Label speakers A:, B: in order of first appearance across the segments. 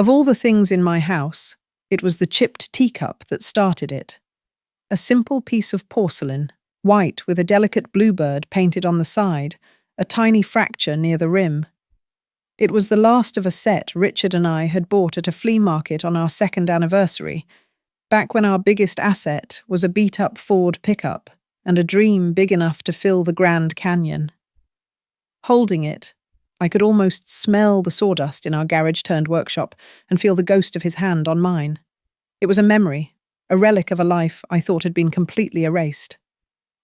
A: Of all the things in my house, it was the chipped teacup that started it. A simple piece of porcelain, white with a delicate bluebird painted on the side, a tiny fracture near the rim. It was the last of a set Richard and I had bought at a flea market on our second anniversary, back when our biggest asset was a beat-up Ford pickup and a dream big enough to fill the Grand Canyon. Holding it, I could almost smell the sawdust in our garage-turned-workshop and feel the ghost of his hand on mine. It was a memory, a relic of a life I thought had been completely erased.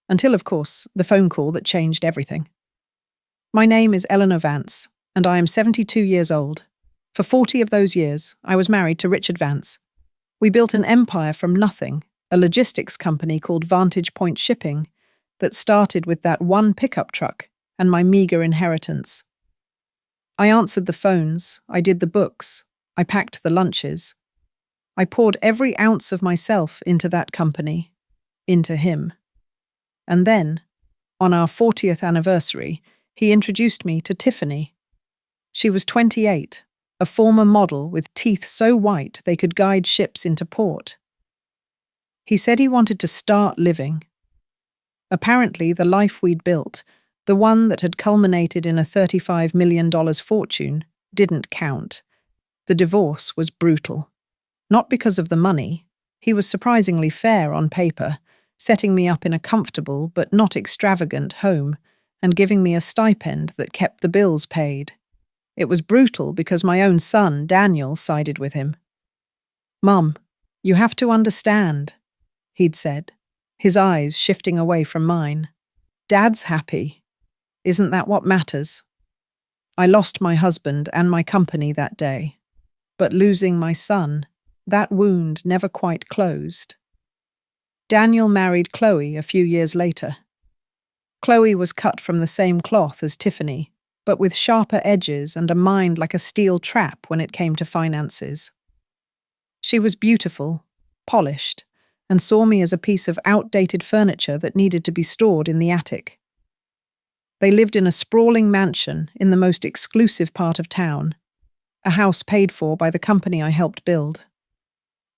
A: Until, of course, the phone call that changed everything. My name is Eleanor Vance, and I am 72 years old. For 40 of those years, I was married to Richard Vance. We built an empire from nothing, a logistics company called Vantage Point Shipping that started with that one pickup truck and my meager inheritance. I answered the phones, I did the books, I packed the lunches. I poured every ounce of myself into that company, into him. And then, on our 40th anniversary, he introduced me to Tiffany. She was 28, a former model with teeth so white they could guide ships into port. He said he wanted to start living. Apparently, the life we'd built, the one that had culminated in a $35 million fortune, didn't count. The divorce was brutal. Not because of the money. He was surprisingly fair on paper, setting me up in a comfortable but not extravagant home and giving me a stipend that kept the bills paid. It was brutal because my own son, Daniel, sided with him. "Mum, you have to understand," he'd said, his eyes shifting away from mine. "Dad's happy. Isn't that what matters?" I lost my husband and my company that day, but losing my son, that wound never quite closed. Daniel married Chloe a few years later. Chloe was cut from the same cloth as Tiffany, but with sharper edges and a mind like a steel trap when it came to finances. She was beautiful, polished, and saw me as a piece of outdated furniture that needed to be stored in the attic. They lived in a sprawling mansion in the most exclusive part of town, a house paid for by the company I helped build.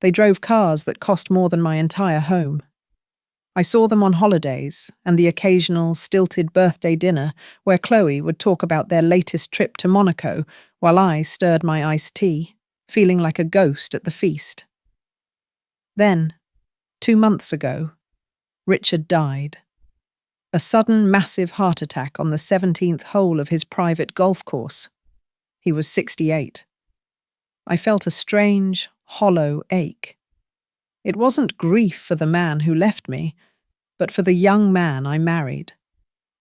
A: They drove cars that cost more than my entire home. I saw them on holidays and the occasional stilted birthday dinner where Chloe would talk about their latest trip to Monaco while I stirred my iced tea, feeling like a ghost at the feast. Then, 2 months ago, Richard died. A sudden massive heart attack on the 17th hole of his private golf course. He was 68. I felt a strange, hollow ache. It wasn't grief for the man who left me, but for the young man I married.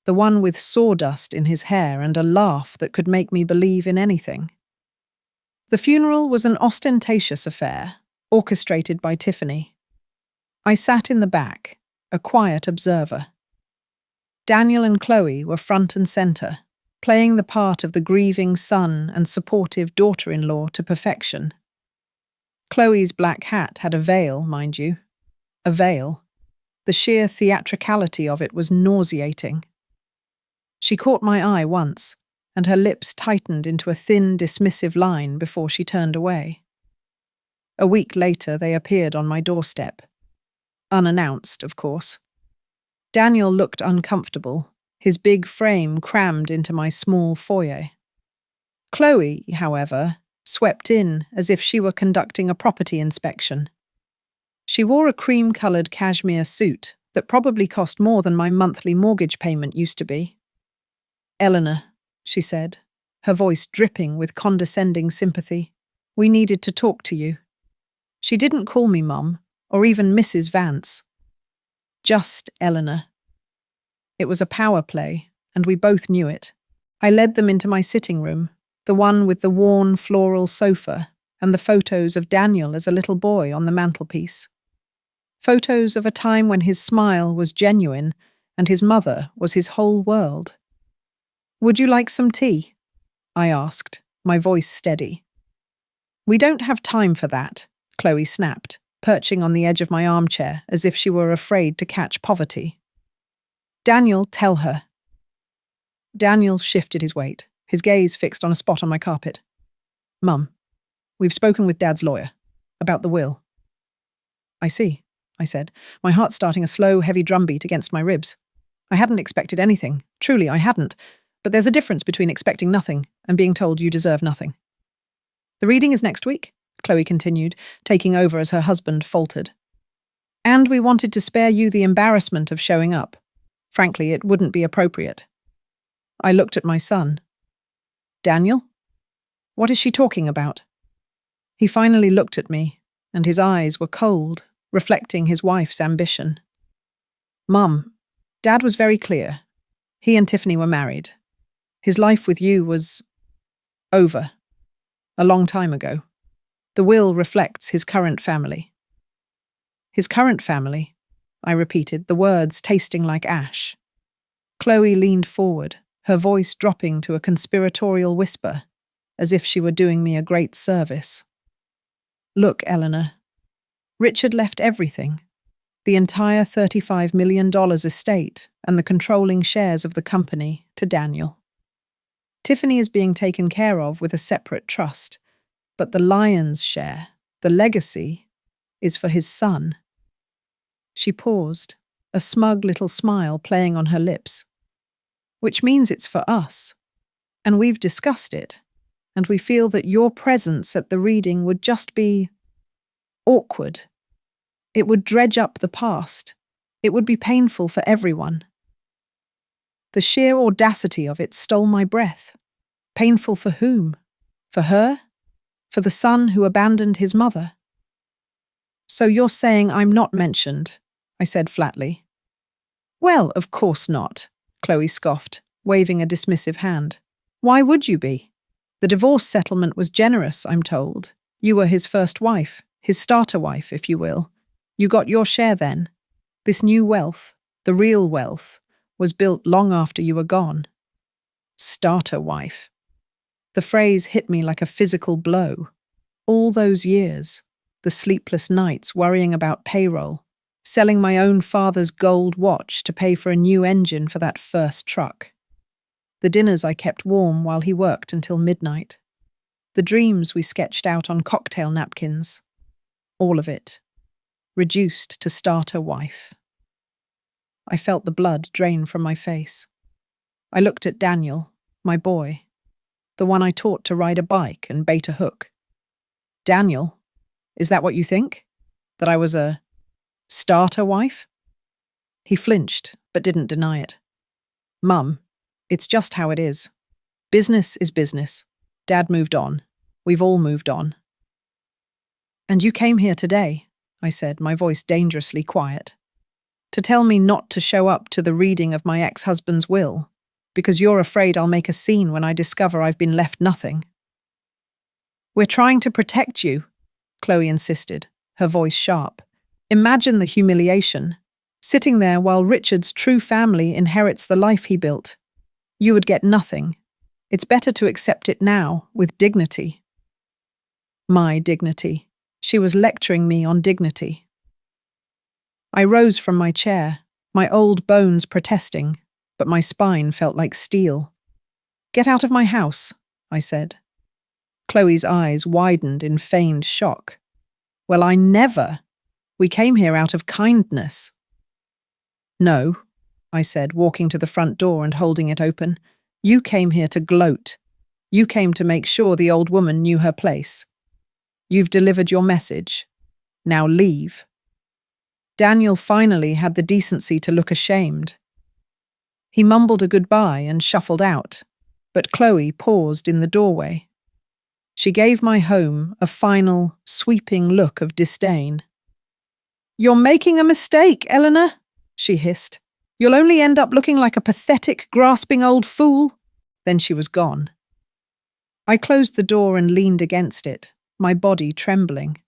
A: The one with sawdust in his hair and a laugh that could make me believe in anything. The funeral was an ostentatious affair, orchestrated by Tiffany. I sat in the back, a quiet observer. Daniel and Chloe were front and center, playing the part of the grieving son and supportive daughter-in-law to perfection. Chloe's black hat had a veil, mind you. A veil. The sheer theatricality of it was nauseating. She caught my eye once, and her lips tightened into a thin, dismissive line before she turned away. A week later, they appeared on my doorstep. Unannounced, of course. Daniel looked uncomfortable, his big frame crammed into my small foyer. Chloe, however, swept in as if she were conducting a property inspection. She wore a cream-coloured cashmere suit that probably cost more than my monthly mortgage payment used to be. "Eleanor," she said, her voice dripping with condescending sympathy, "we needed to talk to you." She didn't call me Mum, or even Mrs. Vance. Just Eleanor. It was a power play, and we both knew it. I led them into my sitting room, the one with the worn floral sofa and the photos of Daniel as a little boy on the mantelpiece. Photos of a time when his smile was genuine and his mother was his whole world. "Would you like some tea?" I asked, my voice steady. "We don't have time for that," Chloe snapped, perching on the edge of my armchair as if she were afraid to catch poverty. "Daniel, tell her." Daniel shifted his weight, his gaze fixed on a spot on my carpet. "Mum, We've spoken with Dad's lawyer about the will. I see, I said, my heart starting a slow, heavy drumbeat against my ribs. I hadn't expected anything. Truly, I hadn't. But there's a difference between expecting nothing and being told you deserve nothing. The reading is next week, Chloe continued, taking over as her husband faltered. And we wanted to spare you the embarrassment of showing up. Frankly, it wouldn't be appropriate. I looked at my son. Daniel? What is she talking about? He finally looked at me, and his eyes were cold, reflecting his wife's ambition. Mum, Dad was very clear. He and Tiffany were married. His life with you was over. A long time ago. The will reflects his current family. His current family, I repeated, the words tasting like ash. Chloe leaned forward, her voice dropping to a conspiratorial whisper, as if she were doing me a great service. Look, Eleanor. Richard left everything. The entire $35 million estate and the controlling shares of the company to Daniel. Tiffany is being taken care of with a separate trust, but the lion's share, the legacy, is for his son. She paused, a smug little smile playing on her lips. Which means it's for us. And we've discussed it, and we feel that your presence at the reading would just be awkward. It would dredge up the past. It would be painful for everyone. The sheer audacity of it stole my breath. Painful for whom? For her? For the son who abandoned his mother? So you're saying I'm not mentioned, I said flatly. Well, of course not, Chloe scoffed, waving a dismissive hand. Why would you be? The divorce settlement was generous, I'm told. You were his first wife, his starter wife, if you will. You got your share then. This new wealth, the real wealth, was built long after you were gone. Starter wife. The phrase hit me like a physical blow. All those years, the sleepless nights worrying about payroll, selling my own father's gold watch to pay for a new engine for that first truck. The dinners I kept warm while he worked until midnight. The dreams we sketched out on cocktail napkins. All of it. Reduced to starter wife. I felt the blood drain from my face. I looked at Daniel, my boy, the one I taught to ride a bike and bait a hook. Daniel, is that what you think? That I was a starter wife? He flinched, but didn't deny it. Mum, it's just how it is. Business is business. Dad moved on. We've all moved on. And you came here today, I said, my voice dangerously quiet, to tell me not to show up to the reading of my ex-husband's will, because you're afraid I'll make a scene when I discover I've been left nothing. We're trying to protect you, Chloe insisted, her voice sharp. Imagine the humiliation, sitting there while Richard's true family inherits the life he built. You would get nothing. It's better to accept it now, with dignity. My dignity. She was lecturing me on dignity. I rose from my chair, my old bones protesting, but my spine felt like steel. Get out of my house, I said. Chloe's eyes widened in feigned shock. Well, I never. We came here out of kindness. No, I said, walking to the front door and holding it open. You came here to gloat. You came to make sure the old woman knew her place. You've delivered your message. Now leave. Daniel finally had the decency to look ashamed. He mumbled a goodbye and shuffled out, but Chloe paused in the doorway. She gave my home a final, sweeping look of disdain. You're making a mistake, Eleanor, she hissed. You'll only end up looking like a pathetic, grasping old fool. Then she was gone. I closed the door and leaned against it, my body trembling.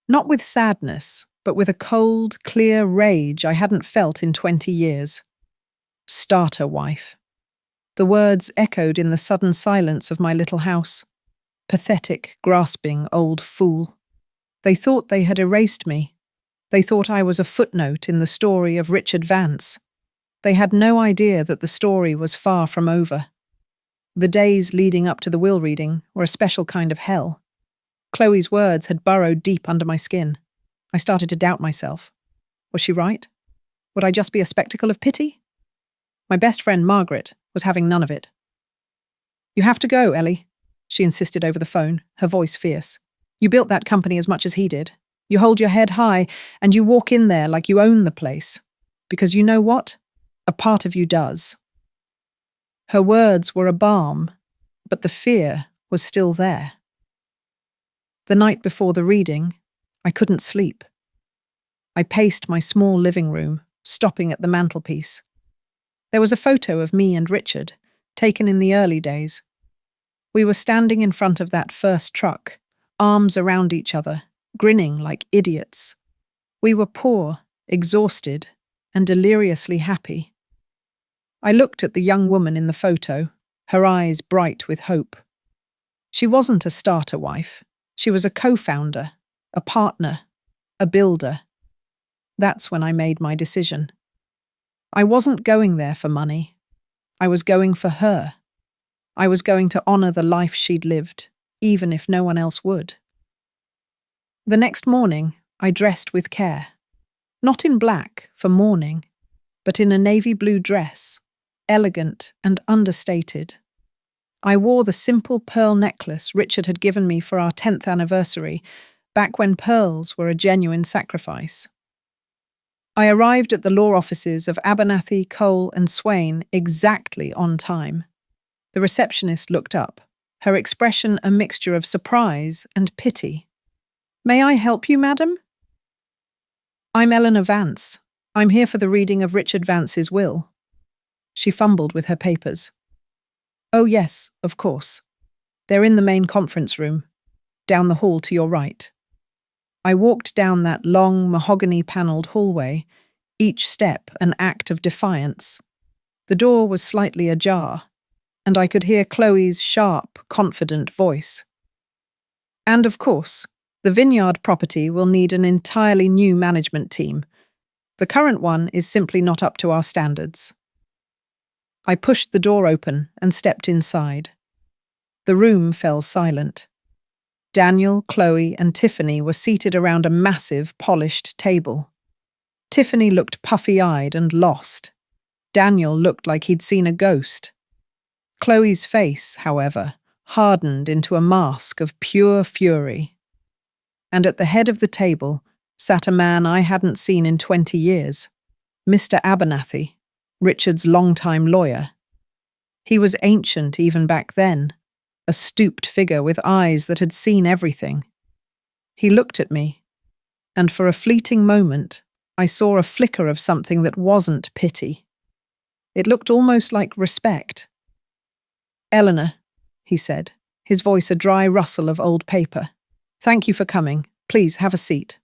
A: Not with sadness, but with a cold, clear rage I hadn't felt in 20 years. Starter wife. The words echoed in the sudden silence of my little house. Pathetic, grasping old fool. They thought they had erased me. They thought I was a footnote in the story of Richard Vance. They had no idea that the story was far from over. The days leading up to the will reading were a special kind of hell. Chloe's words had burrowed deep under my skin. I started to doubt myself. Was she right? Would I just be a spectacle of pity? My best friend, Margaret, was having none of it. "You have to go, Ellie," she insisted over the phone, her voice fierce. "You built that company as much as he did. You hold your head high, and you walk in there like you own the place. Because you know what? A part of you does." Her words were a balm, but the fear was still there. The night before the reading, I couldn't sleep. I paced my small living room, stopping at the mantelpiece. There was a photo of me and Richard, taken in the early days. We were standing in front of that first truck, arms around each other, grinning like idiots. We were poor, exhausted, and deliriously happy. I looked at the young woman in the photo, her eyes bright with hope. She wasn't a starter wife. She was a co-founder, a partner, a builder. That's when I made my decision. I wasn't going there for money. I was going for her. I was going to honor the life she'd lived, even if no one else would. The next morning, I dressed with care. Not in black, for mourning, but in a navy blue dress, elegant and understated. I wore the simple pearl necklace Richard had given me for our 10th anniversary, back when pearls were a genuine sacrifice. I arrived at the law offices of Abernathy, Cole and Swain exactly on time. The receptionist looked up, her expression a mixture of surprise and pity. "May I help you, madam?" "I'm Eleanor Vance. I'm here for the reading of Richard Vance's will." She fumbled with her papers. "Oh yes, of course. They're in the main conference room, down the hall to your right." I walked down that long, mahogany-panelled hallway, each step an act of defiance. The door was slightly ajar, and I could hear Chloe's sharp, confident voice. "And of course, the vineyard property will need an entirely new management team. The current one is simply not up to our standards." I pushed the door open and stepped inside. The room fell silent. Daniel, Chloe, and Tiffany were seated around a massive, polished table. Tiffany looked puffy-eyed and lost. Daniel looked like he'd seen a ghost. Chloe's face, however, hardened into a mask of pure fury. And at the head of the table sat a man I hadn't seen in 20 years, Mr. Abernathy, Richard's longtime lawyer. He was ancient even back then, a stooped figure with eyes that had seen everything. He looked at me, and for a fleeting moment, I saw a flicker of something that wasn't pity. It looked almost like respect. "Eleanor," he said, his voice a dry rustle of old paper. "Thank you for coming. Please have a seat."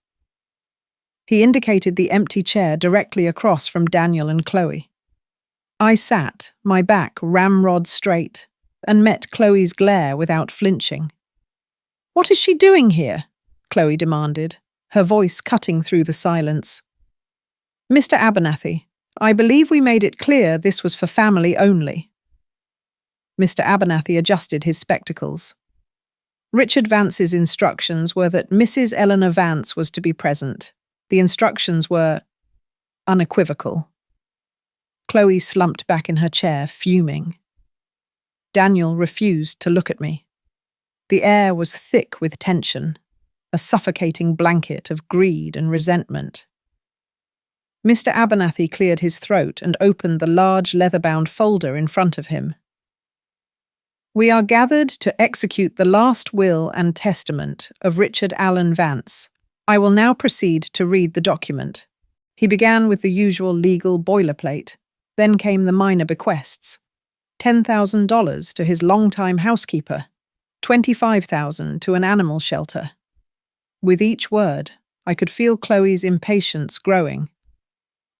A: He indicated the empty chair directly across from Daniel and Chloe. I sat, my back ramrod straight, and met Chloe's glare without flinching. "What is she doing here?" Chloe demanded, her voice cutting through the silence. "Mr. Abernathy, I believe we made it clear this was for family only." Mr. Abernathy adjusted his spectacles. Richard Vance's instructions were that Mrs. Eleanor Vance was to be present. The instructions were unequivocal. Chloe slumped back in her chair, fuming. Daniel refused to look at me. The air was thick with tension, a suffocating blanket of greed and resentment. Mr. Abernathy cleared his throat and opened the large leather-bound folder in front of him. "We are gathered to execute the last will and testament of Richard Allen Vance. I will now proceed to read the document." He began with the usual legal boilerplate. Then came the minor bequests. $10,000 to his longtime housekeeper, $25,000 to an animal shelter. With each word, I could feel Chloe's impatience growing.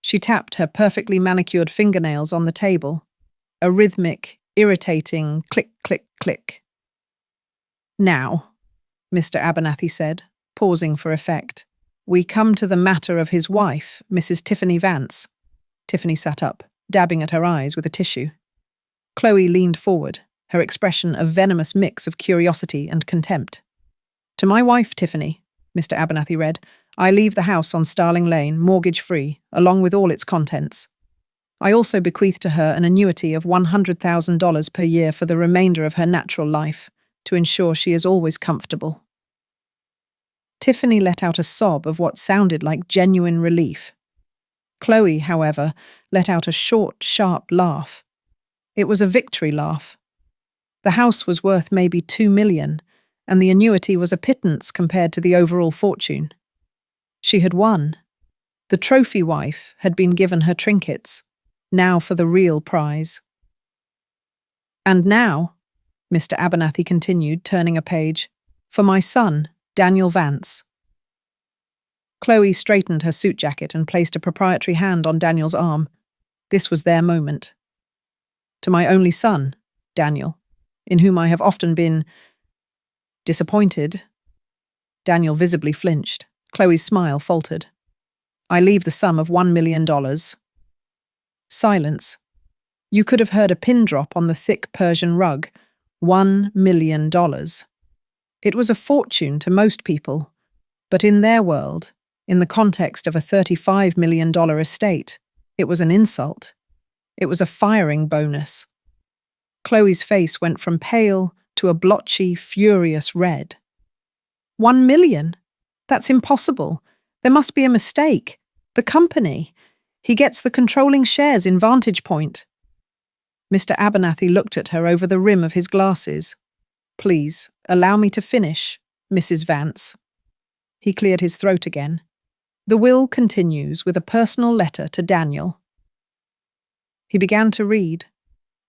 A: She tapped her perfectly manicured fingernails on the table, a rhythmic, irritating click, click, click. "Now," Mr. Abernathy said, pausing for effect, "we come to the matter of his wife, Mrs. Tiffany Vance." Tiffany sat up, dabbing at her eyes with a tissue. Chloe leaned forward, her expression a venomous mix of curiosity and contempt. To my wife, Tiffany, Mr. Abernathy read, I leave the house on Starling Lane, mortgage-free, along with all its contents. I also bequeath to her an annuity of $100,000 per year for the remainder of her natural life, to ensure she is always comfortable. Tiffany let out a sob of what sounded like genuine relief. Chloe, however, let out a short, sharp laugh. It was a victory laugh. The house was worth maybe $2 million, and the annuity was a pittance compared to the overall fortune. She had won. The trophy wife had been given her trinkets. Now for the real prize. And now, Mr. Abernathy continued, turning a page, for my son, Daniel Vance. Chloe straightened her suit jacket and placed a proprietary hand on Daniel's arm. This was their moment. To my only son, Daniel, in whom I have often been disappointed. Daniel visibly flinched. Chloe's smile faltered. I leave the sum of $1 million. Silence. You could have heard a pin drop on the thick Persian rug. $1 million. It was a fortune to most people, but in their world, in the context of a $35 million estate, it was an insult. It was a firing bonus. Chloe's face went from pale to a blotchy, furious red. $1 million? That's impossible. There must be a mistake. The company. He gets the controlling shares in Vantage Point. Mr. Abernathy looked at her over the rim of his glasses. Please, allow me to finish, Mrs. Vance. He cleared his throat again. The will continues with a personal letter to Daniel. He began to read,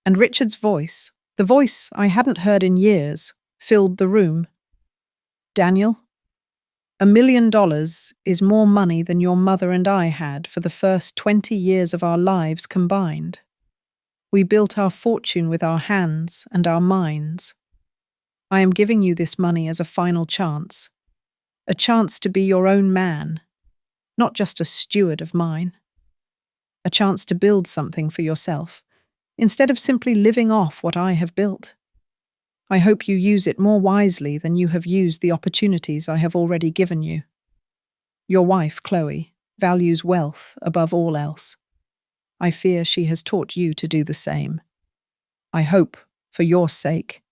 A: and Richard's voice, the voice I hadn't heard in years, filled the room. Daniel, $1 million is more money than your mother and I had for the first 20 years of our lives combined. We built our fortune with our hands and our minds. I am giving you this money as a final chance. A chance to be your own man, not just a steward of mine. A chance to build something for yourself, instead of simply living off what I have built. I hope you use it more wisely than you have used the opportunities I have already given you. Your wife, Chloe, values wealth above all else. I fear she has taught you to do the same. I hope, for your sake,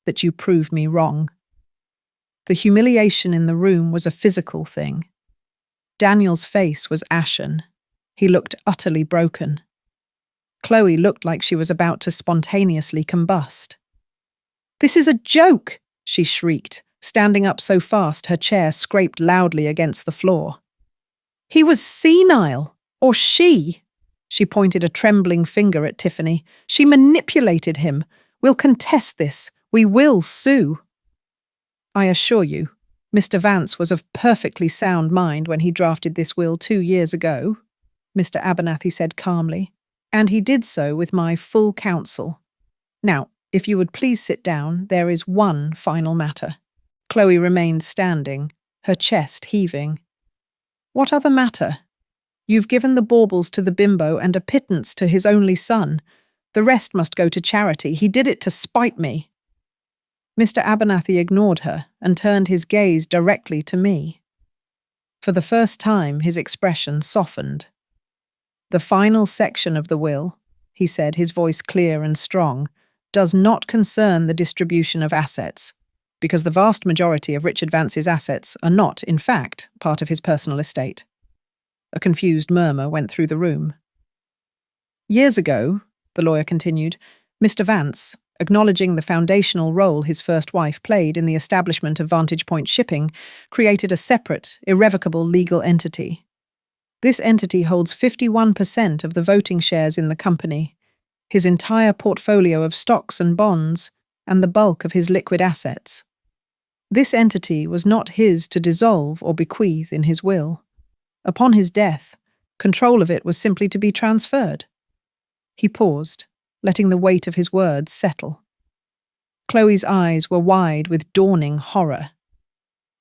A: that you prove me wrong. The humiliation in the room was a physical thing. Daniel's face was ashen. He looked utterly broken. Chloe looked like she was about to spontaneously combust. This is a joke, she shrieked, standing up so fast her chair scraped loudly against the floor. He was senile, or she. She pointed a trembling finger at Tiffany. She manipulated him. We'll contest this. We will sue. I assure you, Mr. Vance was of perfectly sound mind when he drafted this will 2 years ago, Mr. Abernathy said calmly, and he did so with my full counsel. Now, if you would please sit down, there is one final matter. Chloe remained standing, her chest heaving. What other matter? You've given the baubles to the bimbo and a pittance to his only son. The rest must go to charity. He did it to spite me. Mr. Abernathy ignored her and turned his gaze directly to me. For the first time, his expression softened. The final section of the will, he said, his voice clear and strong, does not concern the distribution of assets, because the vast majority of Richard Vance's assets are not, in fact, part of his personal estate. A confused murmur went through the room. Years ago, the lawyer continued, Mr. Vance, acknowledging the foundational role his first wife played in the establishment of Vantage Point Shipping, created a separate, irrevocable legal entity. This entity holds 51% of the voting shares in the company, his entire portfolio of stocks and bonds, and the bulk of his liquid assets. This entity was not his to dissolve or bequeath in his will. Upon his death, control of it was simply to be transferred. He paused, letting the weight of his words settle. Chloe's eyes were wide with dawning horror.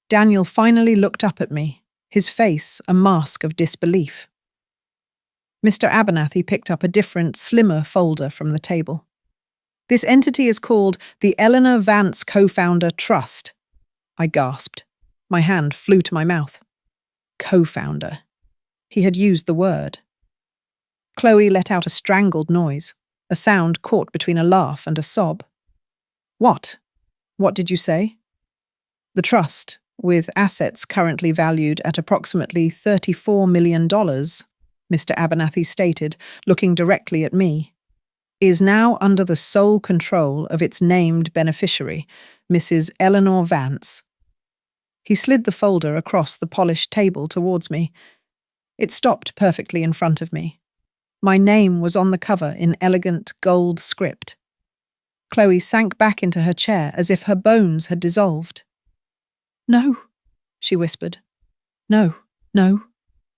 A: Daniel finally looked up at me, his face a mask of disbelief. Mr. Abernathy picked up a different, slimmer folder from the table. This entity is called the Eleanor Vance Co-Founder Trust. I gasped. My hand flew to my mouth. Co-founder. He had used the word. Chloe let out a strangled noise, a sound caught between a laugh and a sob. What? What did you say? The trust, with assets currently valued at approximately $34 million, Mr. Abernathy stated, looking directly at me, is now under the sole control of its named beneficiary, Mrs. Eleanor Vance. He slid the folder across the polished table towards me. It stopped perfectly in front of me. My name was on the cover in elegant gold script. Chloe sank back into her chair as if her bones had dissolved. No, she whispered. No, no,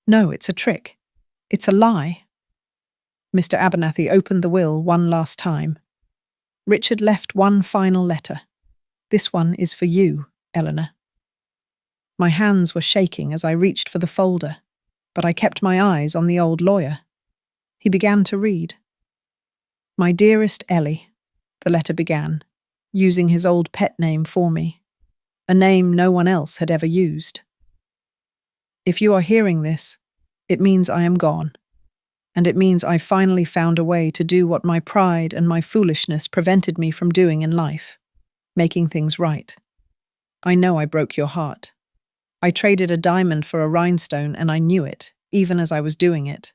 A: no, it's a trick. It's a lie. Mr. Abernathy opened the will one last time. Richard left one final letter. This one is for you, Eleanor. My hands were shaking as I reached for the folder, but I kept my eyes on the old lawyer. He began to read. My dearest Ellie, the letter began, using his old pet name for me, a name no one else had ever used. If you are hearing this, it means I am gone, and it means I finally found a way to do what my pride and my foolishness prevented me from doing in life, making things right. I know I broke your heart. I traded a diamond for a rhinestone, and I knew it, even as I was doing it.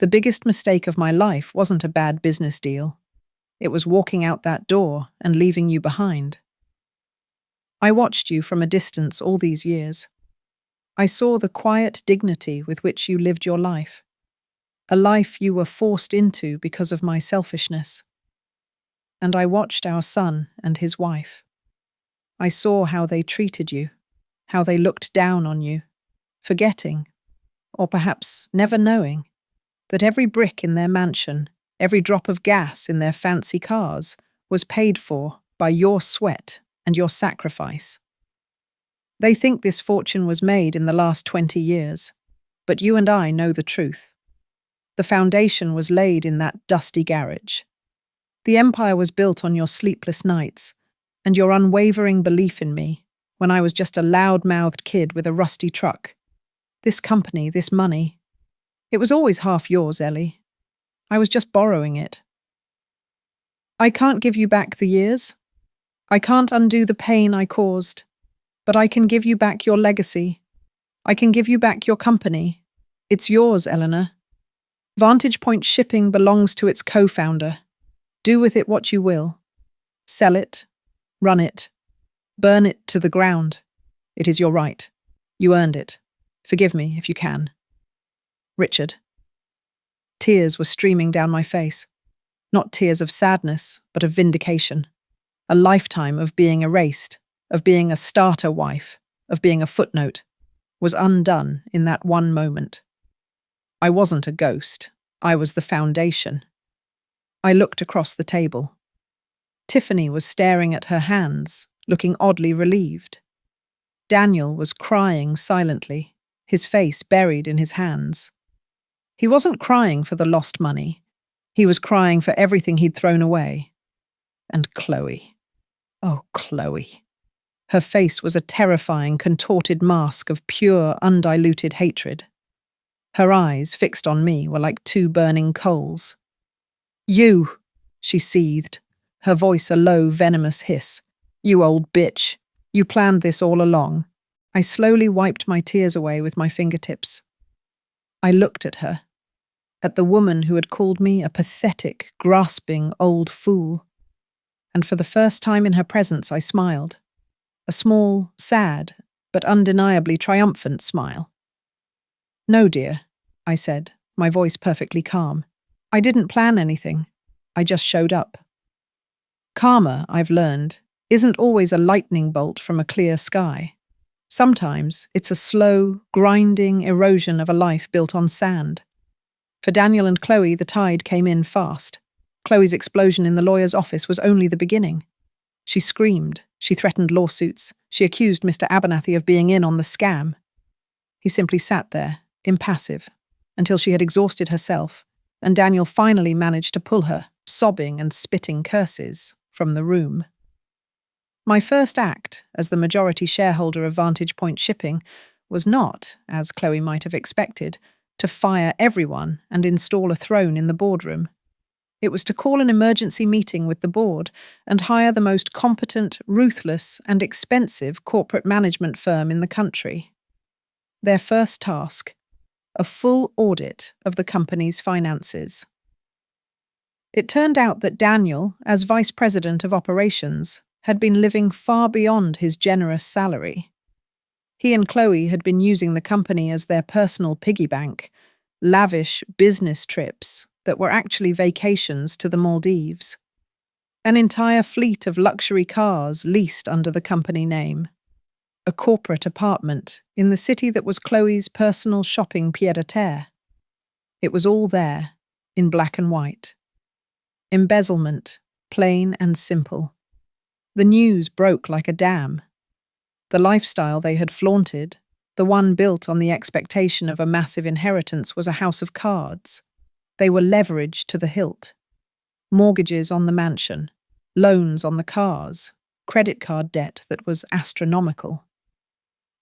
A: The biggest mistake of my life wasn't a bad business deal. It was walking out that door and leaving you behind. I watched you from a distance all these years. I saw the quiet dignity with which you lived your life, a life you were forced into because of my selfishness. And I watched our son and his wife. I saw how they treated you, how they looked down on you, forgetting, or perhaps never knowing, that every brick in their mansion, every drop of gas in their fancy cars was paid for by your sweat and your sacrifice. They think this fortune was made in the last 20 years, but you and I know the truth. The foundation was laid in that dusty garage. The empire was built on your sleepless nights and your unwavering belief in me when I was just a loud-mouthed kid with a rusty truck. This company, this money, it was always half yours, Ellie. I was just borrowing it. I can't give you back the years. I can't undo the pain I caused. But I can give you back your legacy. I can give you back your company. It's yours, Eleanor. Vantage Point Shipping belongs to its co-founder. Do with it what you will. Sell it. Run it. Burn it to the ground. It is your right. You earned it. Forgive me if you can. Richard. Tears were streaming down my face. Not tears of sadness, but of vindication. A lifetime of being erased, of being a starter wife, of being a footnote, was undone in that one moment. I wasn't a ghost. I was the foundation. I looked across the table. Tiffany was staring at her hands, looking oddly relieved. Daniel was crying silently, his face buried in his hands. He wasn't crying for the lost money. He was crying for everything he'd thrown away. And Chloe. Oh, Chloe. Her face was a terrifying, contorted mask of pure, undiluted hatred. Her eyes, fixed on me, were like two burning coals. You, she seethed, her voice a low, venomous hiss. You old bitch. You planned this all along. I slowly wiped my tears away with my fingertips. I looked at her, at the woman who had called me a pathetic, grasping old fool. And for the first time in her presence I smiled. A small, sad, but undeniably triumphant smile. No, dear, I said, my voice perfectly calm. I didn't plan anything. I just showed up. Karma, I've learned, isn't always a lightning bolt from a clear sky. Sometimes it's a slow, grinding erosion of a life built on sand. For Daniel and Chloe, the tide came in fast. Chloe's explosion in the lawyer's office was only the beginning. She screamed. She threatened lawsuits. She accused Mr. Abernathy of being in on the scam. He simply sat there, impassive, until she had exhausted herself, and Daniel finally managed to pull her, sobbing and spitting curses, from the room. My first act, as the majority shareholder of Vantage Point Shipping, was not, as Chloe might have expected, to fire everyone and install a throne in the boardroom. It was to call an emergency meeting with the board and hire the most competent, ruthless, and expensive corporate management firm in the country. Their first task: a full audit of the company's finances. It turned out that Daniel, as vice president of operations, had been living far beyond his generous salary. He and Chloe had been using the company as their personal piggy bank, lavish business trips that were actually vacations to the Maldives. An entire fleet of luxury cars leased under the company name. A corporate apartment in the city that was Chloe's personal shopping pied-à-terre. It was all there, in black and white. Embezzlement, plain and simple. The news broke like a dam. The lifestyle they had flaunted, the one built on the expectation of a massive inheritance, was a house of cards. They were leveraged to the hilt. Mortgages on the mansion, loans on the cars, credit card debt that was astronomical.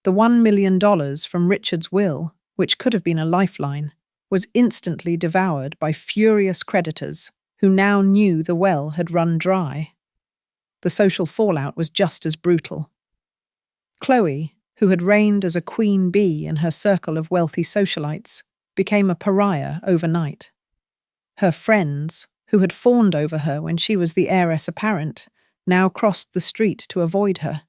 A: The $1 million from Richard's will, which could have been a lifeline, was instantly devoured by furious creditors who now knew the well had run dry. The social fallout was just as brutal. Chloe, who had reigned as a queen bee in her circle of wealthy socialites, became a pariah overnight. Her friends, who had fawned over her when she was the heiress apparent, now crossed the street to avoid her.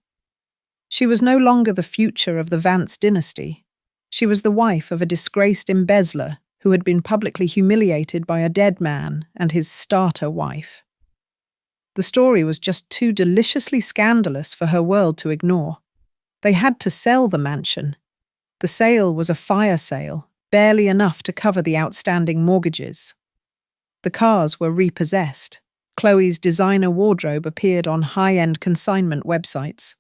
A: She was no longer the future of the Vance dynasty. She was the wife of a disgraced embezzler who had been publicly humiliated by a dead man and his starter wife. The story was just too deliciously scandalous for her world to ignore. They had to sell the mansion. The sale was a fire sale, barely enough to cover the outstanding mortgages. The cars were repossessed. Chloe's designer wardrobe appeared on high-end consignment websites.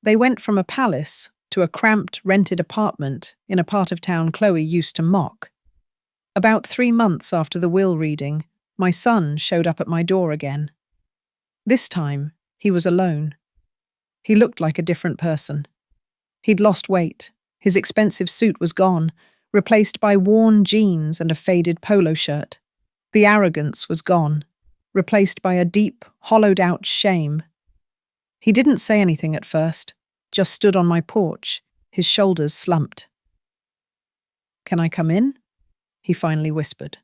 A: They went from a palace to a cramped, rented apartment in a part of town Chloe used to mock. About 3 months after the will reading, my son showed up at my door again. This time, he was alone. He looked like a different person. He'd lost weight. His expensive suit was gone, replaced by worn jeans and a faded polo shirt. The arrogance was gone, replaced by a deep, hollowed-out shame. He didn't say anything at first, just stood on my porch, his shoulders slumped. "Can I come in?" he finally whispered.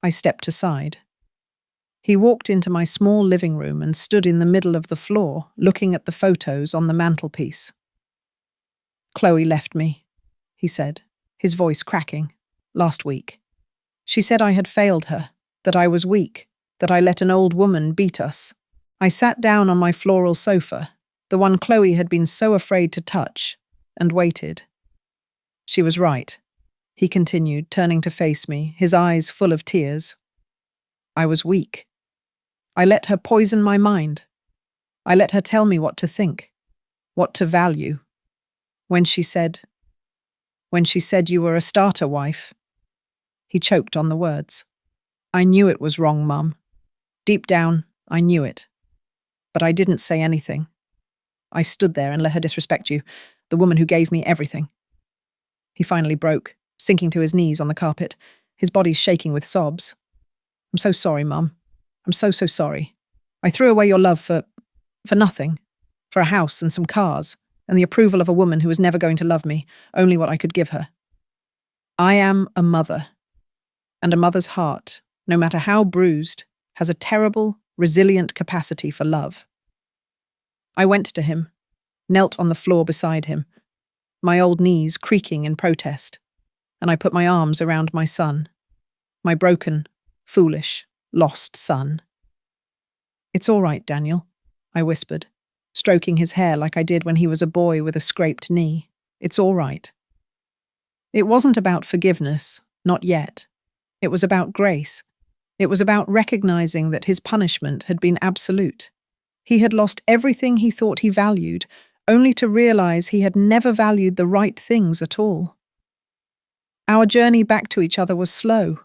A: I stepped aside. He walked into my small living room and stood in the middle of the floor, looking at the photos on the mantelpiece. "Chloe left me," he said, his voice cracking, "last week. She said I had failed her, that I was weak, that I let an old woman beat us." I sat down on my floral sofa, the one Chloe had been so afraid to touch, and waited. "She was right," he continued, turning to face me, his eyes full of tears. "I was weak. I let her poison my mind. I let her tell me what to think, what to value. When she said, you were a starter wife." He choked on the words. "I knew it was wrong, Mum. Deep down, I knew it. But I didn't say anything. I stood there and let her disrespect you, the woman who gave me everything." He finally broke, sinking to his knees on the carpet, his body shaking with sobs. "I'm so sorry, Mum. I'm so sorry. I threw away your love for nothing. For a house and some cars, and the approval of a woman who was never going to love me, only what I could give her. I am a mother. And a mother's heart, no matter how bruised, has a terrible, resilient capacity for love." I went to him, knelt on the floor beside him, my old knees creaking in protest, and I put my arms around my son, my broken, foolish, lost son. "It's all right, Daniel," I whispered, stroking his hair like I did when he was a boy with a scraped knee. "It's all right." It wasn't about forgiveness, not yet. It was about grace. It was about recognizing that his punishment had been absolute. He had lost everything he thought he valued, only to realize he had never valued the right things at all. Our journey back to each other was slow.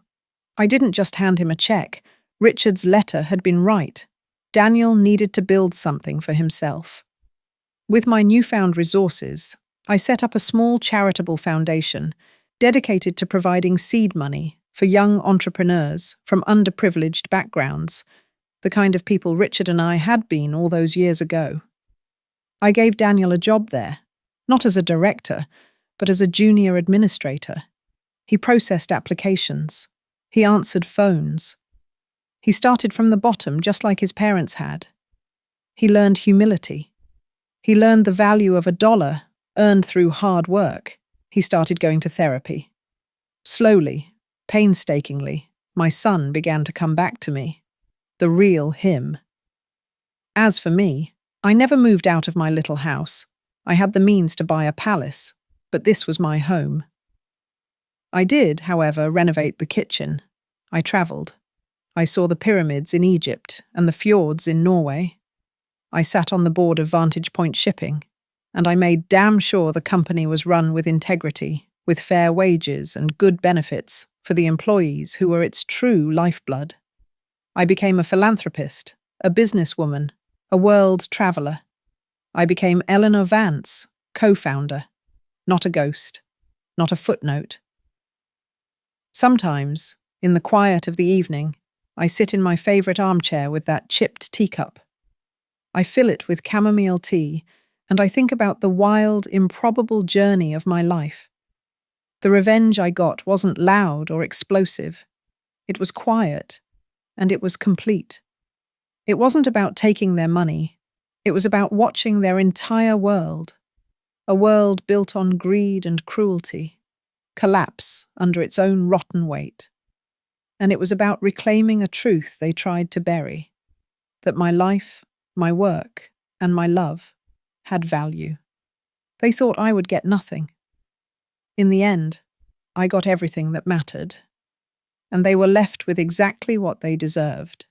A: I didn't just hand him a check. Richard's letter had been right. Daniel needed to build something for himself. With my newfound resources, I set up a small charitable foundation dedicated to providing seed money for young entrepreneurs from underprivileged backgrounds, the kind of people Richard and I had been all those years ago. I gave Daniel a job there, not as a director, but as a junior administrator. He processed applications. He answered phones. He started from the bottom, just like his parents had. He learned humility. He learned the value of $1 earned through hard work. He started going to therapy. Slowly, painstakingly, my son began to come back to me, the real him. As for me, I never moved out of my little house. I had the means to buy a palace, but this was my home. I did, however, renovate the kitchen. I travelled. I saw the pyramids in Egypt and the fjords in Norway. I sat on the board of Vantage Point Shipping, and I made damn sure the company was run with integrity, with fair wages and good benefits for the employees who were its true lifeblood. I became a philanthropist, a businesswoman, a world traveller. I became Eleanor Vance, co-founder, not a ghost, not a footnote. Sometimes, in the quiet of the evening, I sit in my favourite armchair with that chipped teacup. I fill it with chamomile tea, and I think about the wild, improbable journey of my life. The revenge I got wasn't loud or explosive. It was quiet, and it was complete. It wasn't about taking their money. It was about watching their entire world, a world built on greed and cruelty, collapse under its own rotten weight. And it was about reclaiming a truth they tried to bury, that my life, my work, and my love had value. They thought I would get nothing. In the end, I got everything that mattered, and they were left with exactly what they deserved.